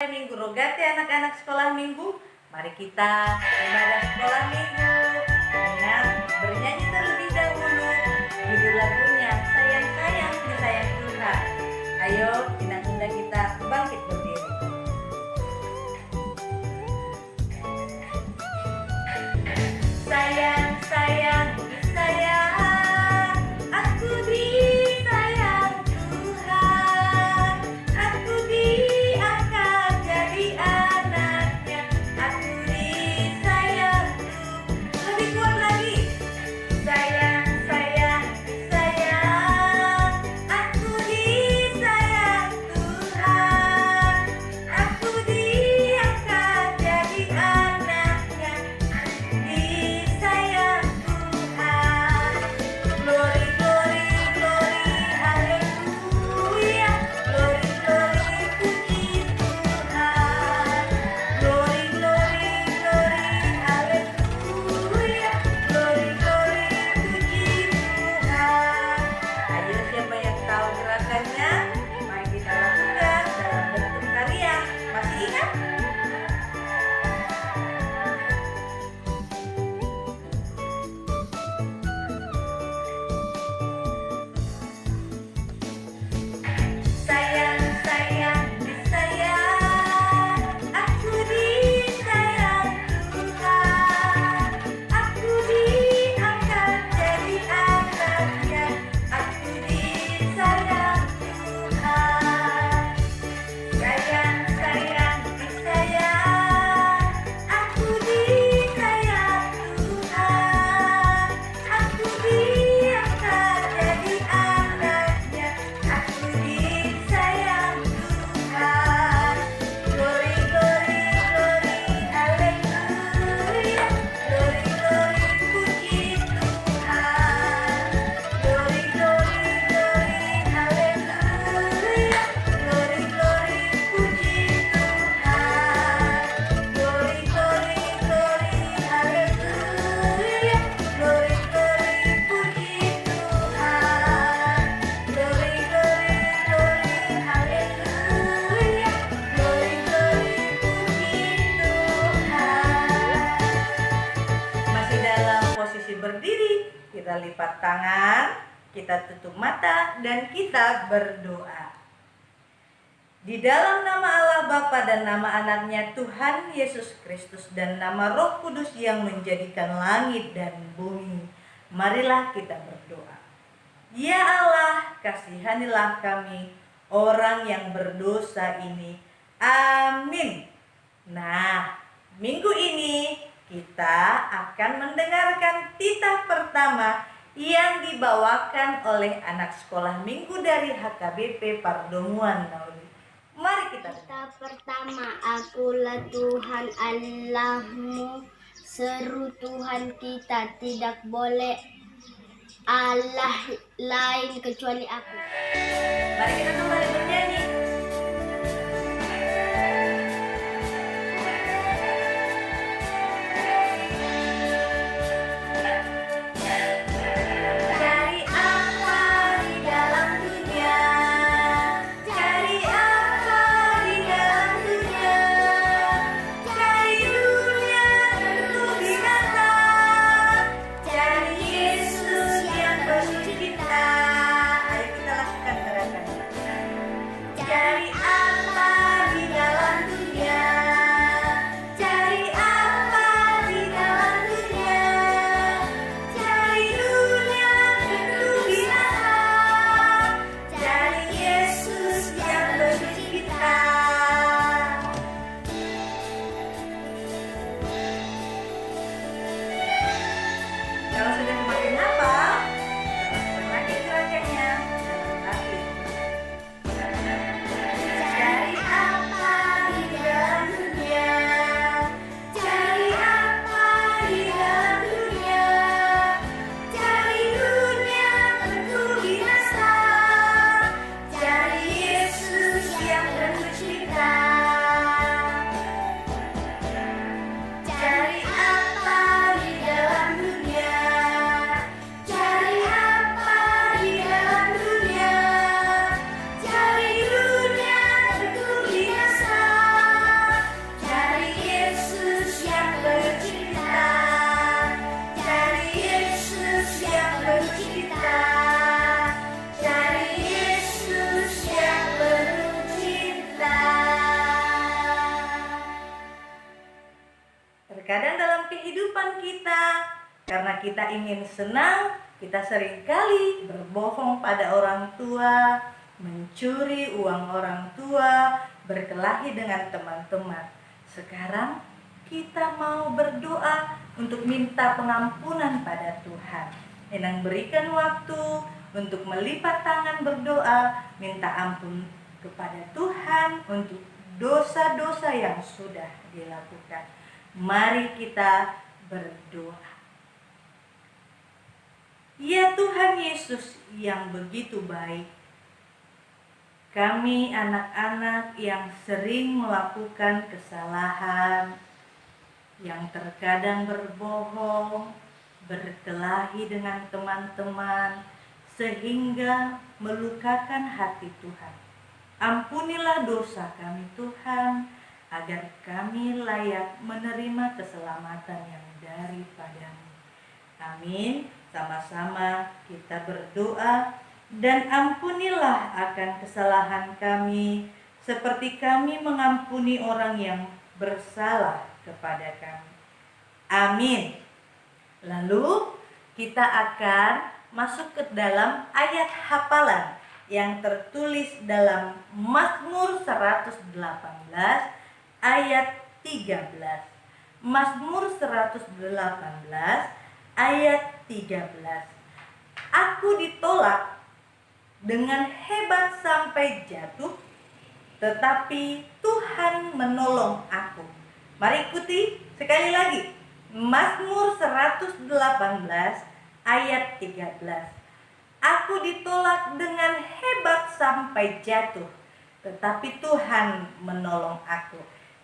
Minggu Rogate anak-anak sekolah minggu. Mari kita ibadah sekolah minggu dengan bernyanyi terlebih dahulu judul lagunya Sayang Sayang Disayang Tuhan. Ayo tunda kita bangkit berdiri. Sayang sayang disayang, aku disayang Tuhan, aku diangkat jadi anaknya, aku disayang Tuhan. Lebih kuat lagi. Sayang sayang disayang, aku disayang Tuhan, aku diangkat jadi anaknya, aku disayang Tuhan. Glory glory glory haleluya, glory glory puji Tuhan, glory glory glory haleluya, glory glory puji Tuhan. Ayo siapa yang tahu gerakannya? Mari kita lakukan dalam bentuk karya. Masih ingat? Sayang sayang disayang, aku disayang Tuhan, aku diangkat jadi anaknya, aku disayang Tuhan. Sayang sayang disayang, aku disayang Tuhan, aku diangkat jadi anaknya, aku disayang Tuhan. Glory glory glory haleluya, glory glory puji Tuhan, glory glory glory haleluya, glory glory puji Tuhan, glory glory glory haleluya, glory glory puji Tuhan, glory glory glory haleluya, glory glory puji Tuhan. Masih dalam posisi berdiri, kita lipat tangan, kita tutup mata dan kita berdoa. Di dalam nama Allah Bapa dan nama anaknya Tuhan Yesus Kristus dan nama Roh Kudus yang menjadikan langit dan bumi, marilah kita berdoa. Ya Allah, kasihanilah kami orang yang berdosa ini. Amin. Nah, minggu ini kita akan mendengarkan titah pertama yang dibawakan oleh anak sekolah minggu dari HKBP Pardomuan Naudi. Mari kita Kata pertama, akulah Tuhan Allahmu, seru Tuhan kita, tidak boleh Allah lain kecuali aku. Mari kita kembali bernyanyi. Cari apa di dalam dunia? Cari apa di dalam dunia? Cari dunia untuk binatang, cari Yesus yang pencipta. Ayo kita lakukan gerakan. kita. Karena kita ingin senang, kita seringkali berbohong pada orang tua, mencuri uang orang tua, berkelahi dengan teman-teman. Sekarang kita mau berdoa untuk minta pengampunan pada Tuhan. Enang berikan waktu untuk melipat tangan berdoa, minta ampun kepada Tuhan untuk dosa-dosa yang sudah dilakukan. Mari kita berdoa. Ya Tuhan Yesus yang begitu baik, kami anak-anak yang sering melakukan kesalahan, yang terkadang berbohong, berkelahi dengan teman-teman, sehingga melukakan hati Tuhan. Ampunilah dosa kami Tuhan, agar kami layak menerima keselamatan yang daripada-Mu. Amin. Sama-sama kita berdoa. Dan ampunilah akan kesalahan kami, seperti kami mengampuni orang yang bersalah kepada kami. Amin. Lalu kita akan masuk ke dalam ayat hafalan yang tertulis dalam Mazmur 118 ayat 13. Mazmur 118 ayat 13. Aku ditolak dengan hebat sampai jatuh, tetapi Tuhan menolong aku. Mari ikuti sekali lagi. Mazmur 118 ayat 13. Aku ditolak dengan hebat sampai jatuh, tetapi Tuhan menolong aku.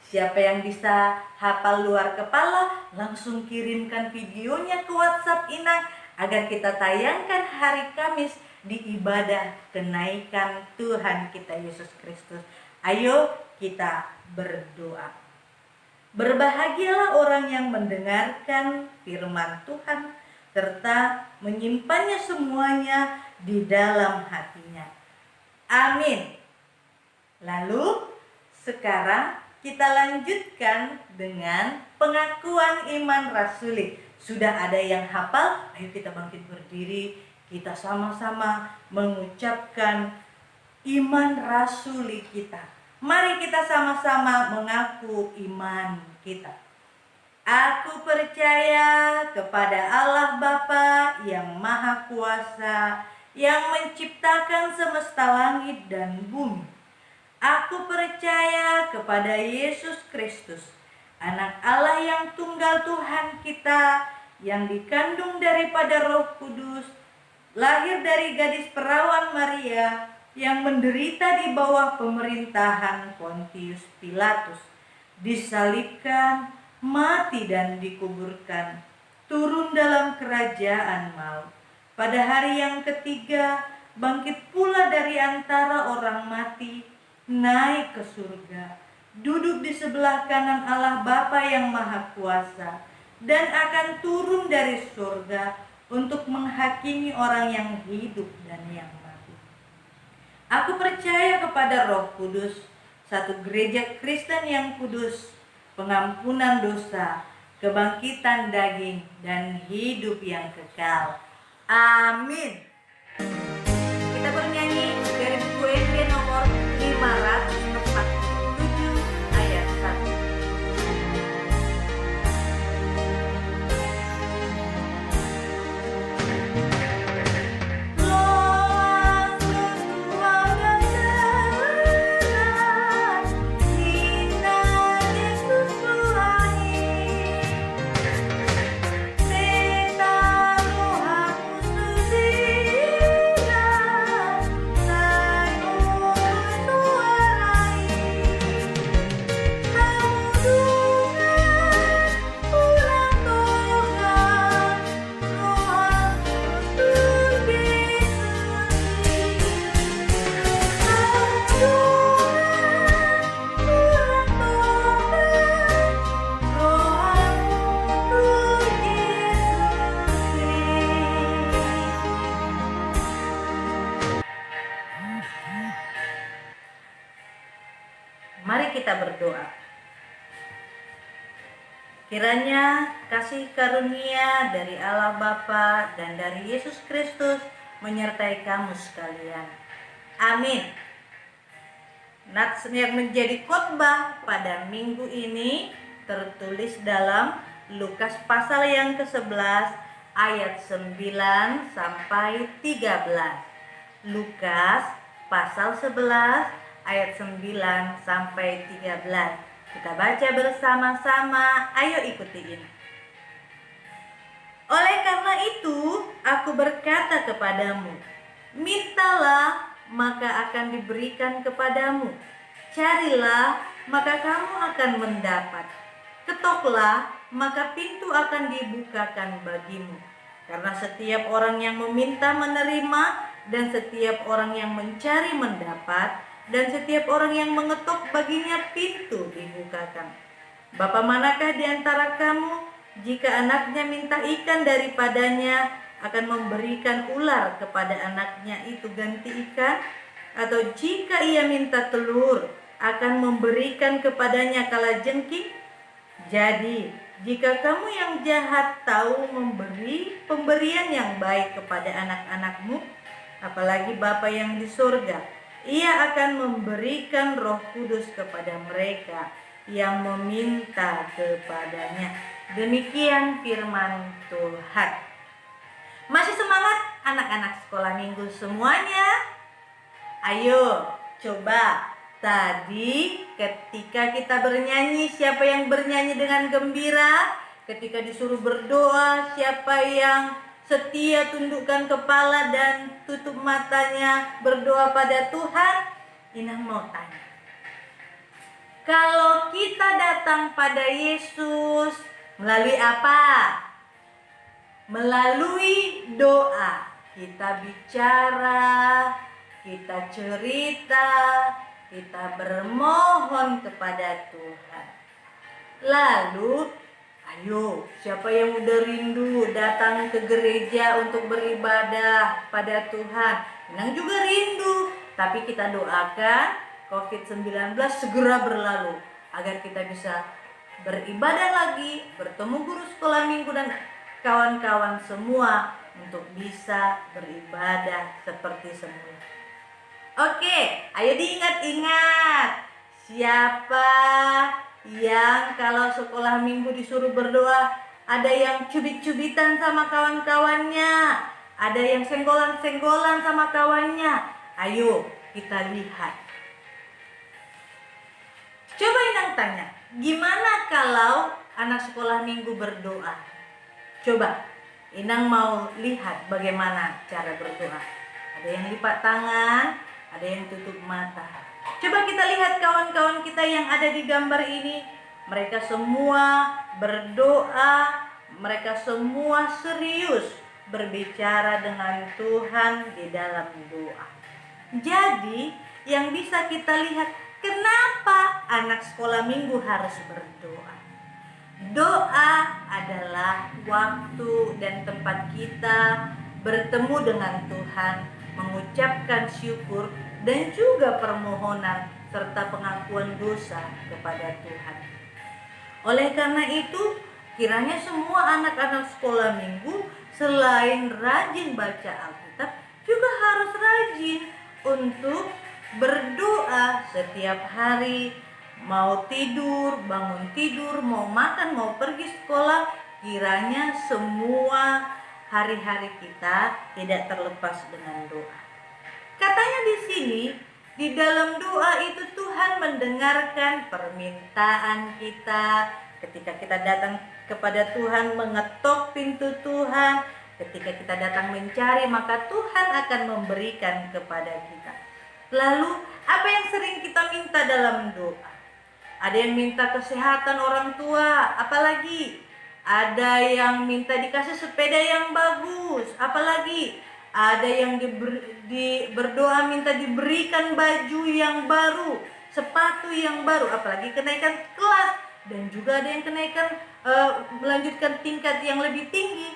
Siapa yang bisa hafal luar kepala, langsung kirimkan videonya ke WhatsApp Inang agar kita tayangkan hari Kamis di ibadah kenaikan Tuhan kita Yesus Kristus. Ayo kita berdoa. Berbahagialah orang yang mendengarkan firman Tuhan serta menyimpannya semuanya di dalam hatinya. Amin. Lalu sekarang kita lanjutkan dengan pengakuan iman rasuli. Sudah ada yang hafal? Ayo kita bangkit berdiri. Kita sama-sama mengucapkan iman rasuli kita. Mari kita sama-sama mengaku iman kita. Aku percaya kepada Allah Bapa yang Maha Kuasa, yang menciptakan semesta langit dan bumi. Aku percaya kepada Yesus Kristus, Anak Allah yang tunggal Tuhan kita, yang dikandung daripada Roh Kudus, lahir dari gadis perawan Maria, yang menderita di bawah pemerintahan Pontius Pilatus, disalibkan, mati dan dikuburkan, turun dalam kerajaan maut. Pada hari yang ketiga, bangkit pula dari antara orang mati, naik ke surga, duduk di sebelah kanan Allah Bapa yang Maha Kuasa, dan akan turun dari surga untuk menghakimi orang yang hidup dan yang mati. Aku percaya kepada Roh Kudus, satu gereja Kristen yang kudus, pengampunan dosa, kebangkitan daging, dan hidup yang kekal. Amin. Kita bernyanyi dari buku Ende nomor 547 ayat 1. Mari kita berdoa. Kiranya kasih karunia dari Allah Bapa dan dari Yesus Kristus menyertai kamu sekalian. Amin. Nats yang menjadi khotbah pada minggu ini tertulis dalam Lukas pasal yang ke-11 ayat 9 sampai 13. Lukas pasal 11 ayat 9 sampai 13. Kita baca bersama-sama, ayo ikuti ini. Oleh karena itu, aku berkata kepadamu, mintalah, maka akan diberikan kepadamu. Carilah, maka kamu akan mendapat. Ketoklah, maka pintu akan dibukakan bagimu. Karena setiap orang yang meminta menerima, dan setiap orang yang mencari mendapat, dan setiap orang yang mengetuk baginya pintu dibukakan. Bapa manakah di antara kamu, jika anaknya minta ikan daripadanya, akan memberikan ular kepada anaknya itu ganti ikan? Atau jika ia minta telur, akan memberikan kepadanya kalajengking? Jadi, jika kamu yang jahat tahu memberi pemberian yang baik kepada anak-anakmu, apalagi Bapa yang di surga, Ia akan memberikan Roh Kudus kepada mereka yang meminta kepadanya. Demikian firman Tuhan. Masih semangat anak-anak sekolah minggu semuanya? Ayo coba. Tadi ketika kita bernyanyi, siapa yang bernyanyi dengan gembira? Ketika disuruh berdoa, siapa yang setia tundukkan kepala dan tutup matanya berdoa pada Tuhan? Inah mau tanya, kalau kita datang pada Yesus melalui apa? Melalui doa. Kita bicara, kita cerita, kita bermohon kepada Tuhan. Lalu ayo, siapa yang udah rindu datang ke gereja untuk beribadah pada Tuhan? Inang juga rindu, tapi kita doakan COVID-19 segera berlalu agar kita bisa beribadah lagi, bertemu guru sekolah minggu dan kawan-kawan semua untuk bisa beribadah seperti semula. Oke, ayo diingat-ingat. Siapa yang kalau sekolah minggu disuruh berdoa, ada yang cubit-cubitan sama kawan-kawannya, ada yang senggolan-senggolan sama kawannya. Ayo kita lihat. Coba Inang tanya, gimana kalau anak sekolah minggu berdoa? Coba Inang mau lihat bagaimana cara berdoa. Ada yang lipat tangan, ada yang tutup mata. Coba kita lihat kawan-kawan kita yang ada di gambar ini. Mereka semua berdoa, mereka semua serius berbicara dengan Tuhan di dalam doa. Jadi yang bisa kita lihat, kenapa anak sekolah minggu harus berdoa? Doa adalah waktu dan tempat kita bertemu dengan Tuhan, mengucapkan syukur dan juga permohonan serta pengakuan dosa kepada Tuhan. Oleh karena itu, kiranya semua anak-anak sekolah minggu selain rajin baca Alkitab, juga harus rajin untuk berdoa setiap hari. Mau tidur, bangun tidur, mau makan, mau pergi sekolah, kiranya semua hari-hari kita tidak terlepas dengan doa. Katanya di sini, di dalam doa itu Tuhan mendengarkan permintaan kita. Ketika kita datang kepada Tuhan, mengetok pintu Tuhan, ketika kita datang mencari, maka Tuhan akan memberikan kepada kita. Lalu, apa yang sering kita minta dalam doa? Ada yang minta kesehatan orang tua, apalagi ada yang minta dikasih sepeda yang bagus, apalagi ada yang berdoa minta diberikan baju yang baru, sepatu yang baru, apalagi kenaikan kelas, dan juga ada yang kenaikan melanjutkan tingkat yang lebih tinggi.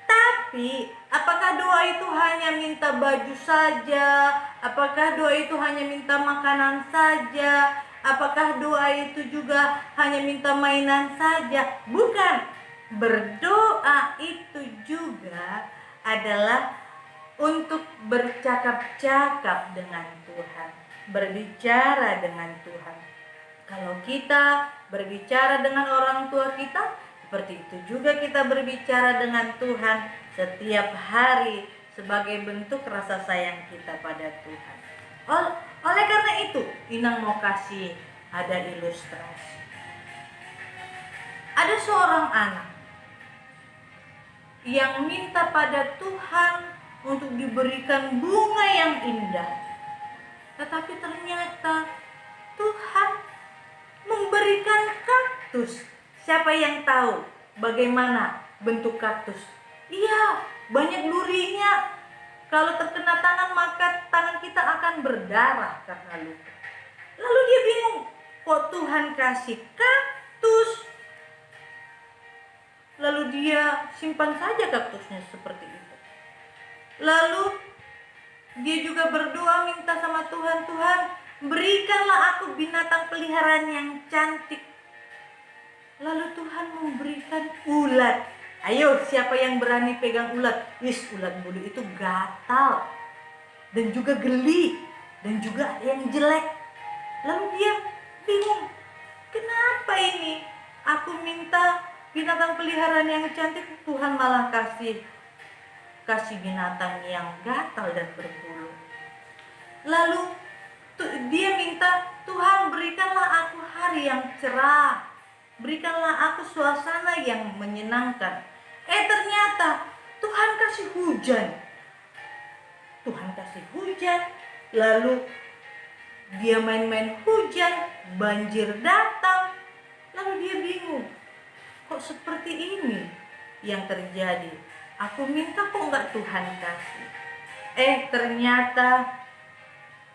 Tapi apakah doa itu hanya minta baju saja? Apakah doa itu hanya minta makanan saja? Apakah doa itu juga hanya minta mainan saja? Bukan. Berdoa itu juga adalah untuk bercakap-cakap dengan Tuhan, berbicara dengan Tuhan. Kalau kita berbicara dengan orang tua kita, seperti itu juga kita berbicara dengan Tuhan setiap hari sebagai bentuk rasa sayang kita pada Tuhan. Oleh karena itu, Inang mau kasih ada ilustrasi. Ada seorang anak yang minta pada Tuhan untuk diberikan bunga yang indah. Tetapi ternyata Tuhan memberikan kaktus. Siapa yang tahu bagaimana bentuk kaktus? Iya, banyak durinya. Kalau terkena tangan maka tangan kita akan berdarah karena luka. Lalu dia bingung, kok Tuhan kasih kaktus? Lalu dia simpan saja kaktusnya seperti itu. Lalu dia juga berdoa minta sama Tuhan, Tuhan berikanlah aku binatang peliharaan yang cantik. Lalu Tuhan memberikan ulat. Ayo, siapa yang berani pegang ulat? Ulat bulu itu gatal dan juga geli dan juga ada yang jelek. Lalu dia bingung, kenapa ini? Aku minta binatang peliharaan yang cantik, Tuhan malah kasih binatang yang gatal dan berbulu. Lalu dia minta, Tuhan berikanlah aku hari yang cerah, berikanlah aku suasana yang menyenangkan. Ternyata Tuhan kasih hujan. Lalu dia main-main hujan, banjir datang. Lalu dia bingung, kok seperti ini yang terjadi? Aku minta kok enggak Tuhan kasih. Ternyata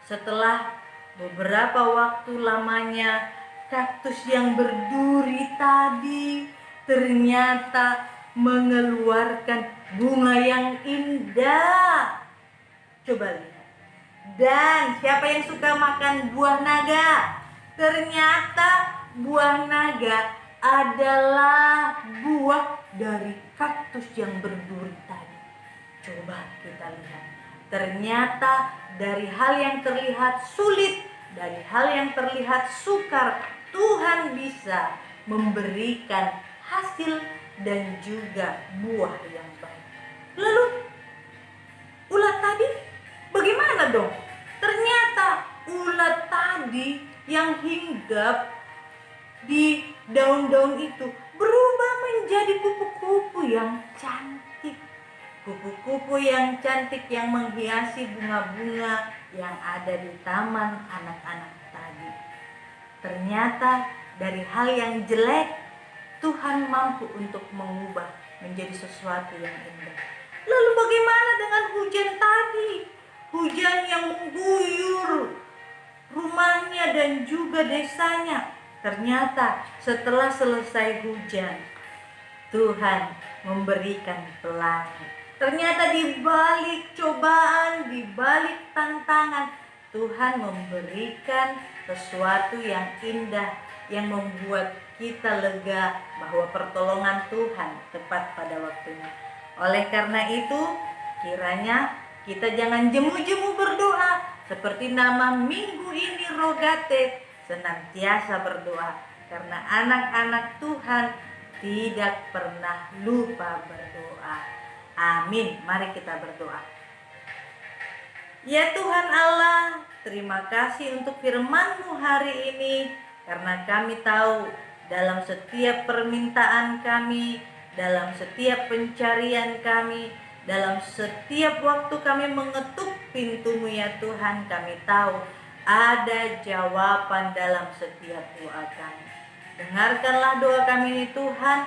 setelah beberapa waktu lamanya, kaktus yang berduri tadi ternyata mengeluarkan bunga yang indah. Coba lihat. Dan siapa yang suka makan buah naga? Ternyata buah naga adalah buah dari kaktus yang berduri tadi. Coba kita lihat. Ternyata dari hal yang terlihat sulit, dari hal yang terlihat sukar, Tuhan bisa memberikan hasil dan juga buah yang baik. Lalu ulat tadi bagaimana dong? Ternyata ulat tadi yang hinggap di daun-daun itu berubah menjadi kupu-kupu yang cantik. Kupu-kupu yang cantik yang menghiasi bunga-bunga yang ada di taman anak-anak tadi. Ternyata dari hal yang jelek, Tuhan mampu untuk mengubah menjadi sesuatu yang indah. Lalu bagaimana dengan hujan tadi? Hujan yang mengguyur rumahnya dan juga desanya. Ternyata setelah selesai hujan, Tuhan memberikan pelangi. Ternyata di balik cobaan, di balik tantangan, Tuhan memberikan sesuatu yang indah yang membuat kita lega bahwa pertolongan Tuhan tepat pada waktunya. Oleh karena itu, kiranya kita jangan jemu-jemu berdoa seperti nama minggu ini Rogate, senantiasa berdoa karena anak-anak Tuhan tidak pernah lupa berdoa. Amin. Mari kita berdoa. Ya Tuhan Allah, terima kasih untuk firman-Mu hari ini, karena kami tahu dalam setiap permintaan kami, dalam setiap pencarian kami, dalam setiap waktu kami mengetuk pintu-Mu ya Tuhan, kami tahu ada jawaban dalam setiap doa kami. Dengarkanlah doa kami ini Tuhan,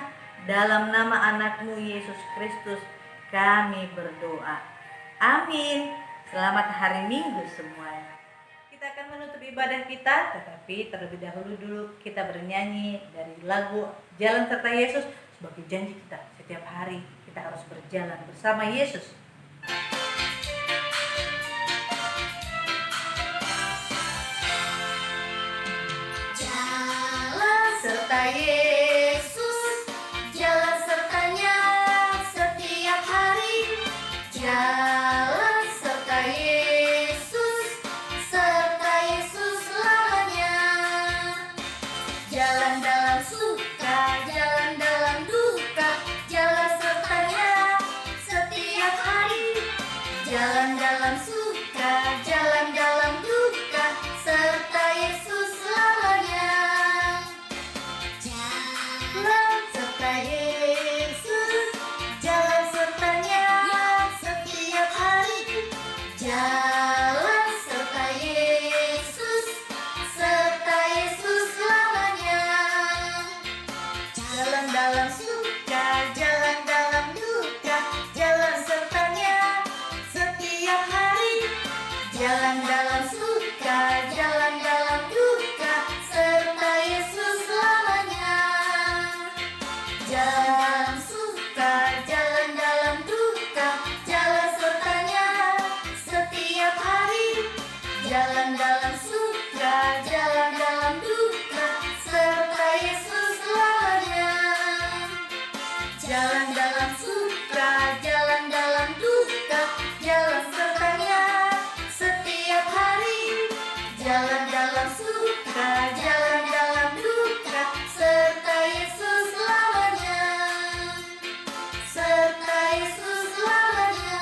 dalam nama anak-Mu Yesus Kristus kami berdoa. Amin. Selamat hari Minggu semuanya. Kita akan menutup ibadah kita, tetapi terlebih dahulu kita bernyanyi dari lagu Jalan Serta Yesus sebagai janji kita. Setiap hari kita harus berjalan bersama Yesus. Yesus, jalan sertanya setiap hari. Jalan serta Yesus selamanya. Jalan dalam suka, jalan dalam duka, jalan sertanya setiap hari. Jalan dalam suka, jalan dalam duka, serta Yesus selamanya. Jalan serta Yesus, jalan sertanya setiap hari. Jalan serta Yesus selamanya. Jalan dalam suka, jalan dalam duka, jalan sertanya setiap hari. Jalan dalam suka, jalan dalam duka, serta Yesus selamanya. Jalan dalam suka, jalan dalam duka, jalan sertanya setiap hari. Jalan dalam suka, jalan dalam duka, serta Yesus selamanya. Jalan dalam suka, jalan dalam duka, jalan sertanya setiap hari. Jalan dalam suka, jalan dalam duka, serta Yesus selamanya. Serta Yesus selamanya.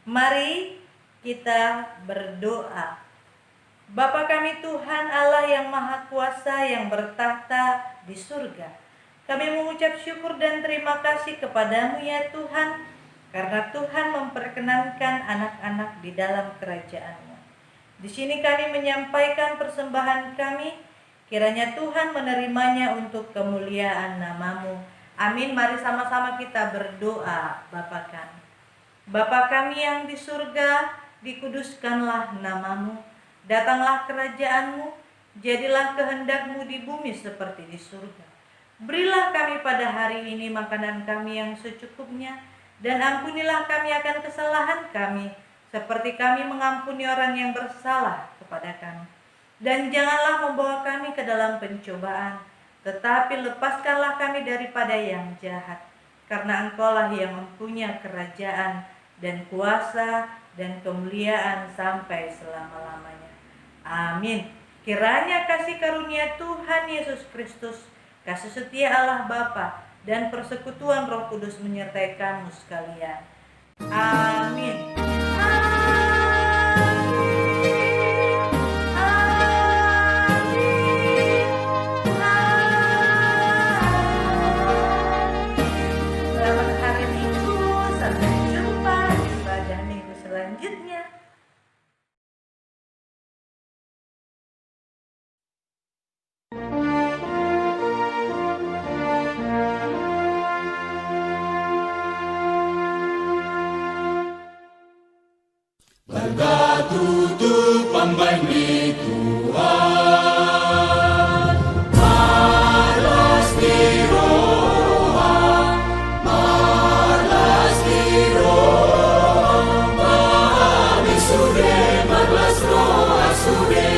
Mari kita berdoa. Bapa kami Tuhan Allah yang Maha Kuasa yang bertahta di surga, kami mengucap syukur dan terima kasih kepadamu ya Tuhan, karena Tuhan memperkenankan anak-anak di dalam kerajaan-Mu. Di sini kami menyampaikan persembahan kami, kiranya Tuhan menerimanya untuk kemuliaan nama-Mu. Amin. Mari sama-sama kita berdoa. Bapa kami. Bapa kami yang di surga, dikuduskanlah nama-Mu. Datanglah kerajaan-Mu, jadilah kehendak-Mu di bumi seperti di surga. Berilah kami pada hari ini makanan kami yang secukupnya, dan ampunilah kami akan kesalahan kami, seperti kami mengampuni orang yang bersalah kepada kami. Dan janganlah membawa kami ke dalam pencobaan, tetapi lepaskanlah kami daripada yang jahat. Karena Engkaulah yang mempunyai kerajaan dan kuasa dan kemuliaan sampai selama-lamanya. Amin. Kiranya kasih karunia Tuhan Yesus Kristus, kasih setia Allah Bapa, dan persekutuan Roh Kudus menyertai kamu sekalian. Amin. Selamat hari Minggu, sampai jumpa di ibadah minggu selanjutnya. Berkatutupan baik Tuhan, malas diroha, kami sudah malas roh sudah.